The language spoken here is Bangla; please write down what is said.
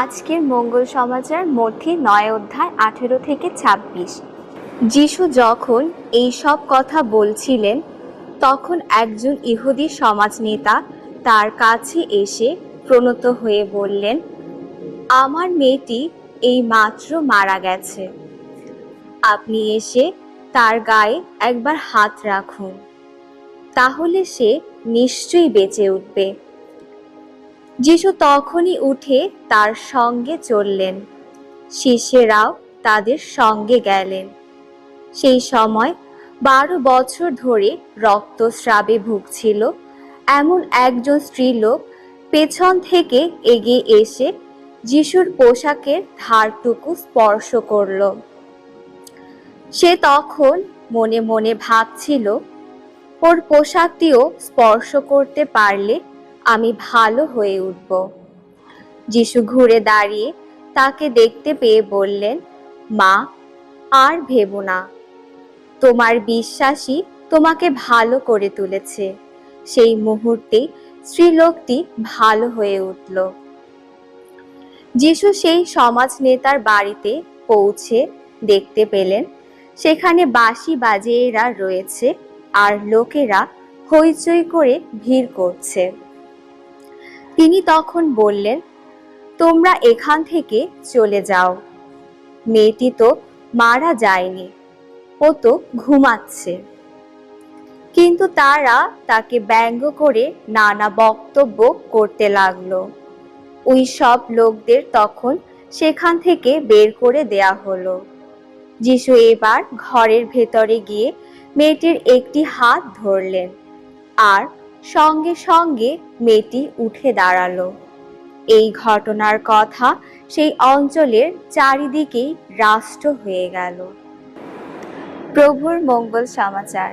আজকের মঙ্গল সমাচার মথি ৯ অধ্যায় ১৮ থেকে ২৬। যিশু যখন এই সব কথা বলছিলেন তখন একজন ইহুদি সমাজ নেতা তার কাছে এসে প্রণত হয়ে বললেন, আমার মেয়েটি এই মাত্র মারা গেছে, আপনি এসে তার গায়ে একবার হাত রাখুন, তাহলে সে নিশ্চয়ই বেঁচে উঠবে। যিশু তখনই উঠে তার সঙ্গে চললেন, শিষ্যেরাও তাদের সঙ্গে গেলেন। সেই সময় ১২ বছর ধরে রক্তস্রাবে ভুগছিল এমন একজন স্ত্রীলোক পেছন থেকে এগিয়ে এসে যিশুর পোশাকের ধারটুকু স্পর্শ করল। সে তখন মনে মনে ভাবছিল, ওর পোশাকটিও স্পর্শ করতে পারলে আমি ভালো হয়ে উঠব। যিশু ঘুরে দাঁড়িয়ে তাকে দেখতে পেয়ে বললেন, মা, আর ভেবো না, তোমার বিশ্বাসই তোমাকে ভালো করে তুলেছে। সেই মুহূর্তেই স্ত্রীলোকটি ভালো হয়ে উঠল। যিশু সেই সমাজ নেতার বাড়িতে পৌঁছে দেখতে পেলেন সেখানে বাঁশি বাজিয়েরা রয়েছে আর লোকেরা হইচই করে ভিড় করছে। তিনি তখন বললেন, তোমরা এখান থেকে চলে যাও, মেয়েটি তো মারা যায়নি, ও তো ঘুমাচ্ছে। কিন্তু তারা তাকে ব্যঙ্গ করে নানা বক্তব্য করতে লাগলো। ওই সব লোকদের তখন সেখান থেকে বের করে দেয়া হলো। যিশু এবার ঘরের ভেতরে গিয়ে মেয়েটির একটি হাত ধরলেন আর সঙ্গে সঙ্গে মেয়েটি উঠে দাঁড়ালো। এই ঘটনার কথা সেই অঞ্চলের চারিদিকেই রাষ্ট্র হয়ে গেল। প্রভুর মঙ্গল সমাচার।